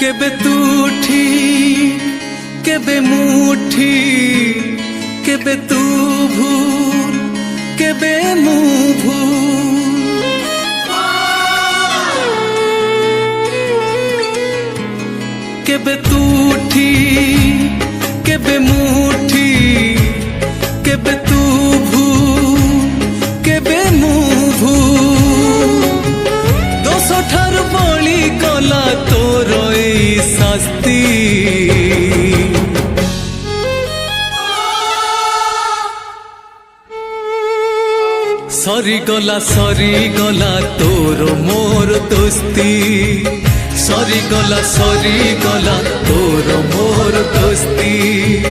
केबे तू ठीक केबे मुठी केबे तू भूल केबे मु भूल केबे तू ठीक केबे मुठी केबे तू भूल केबे मु भूल दोष ठार बळी गला तोर एई शास्ति सरी गला तोर मोर दोस्ती सरी गला तोर मोर दोस्ती।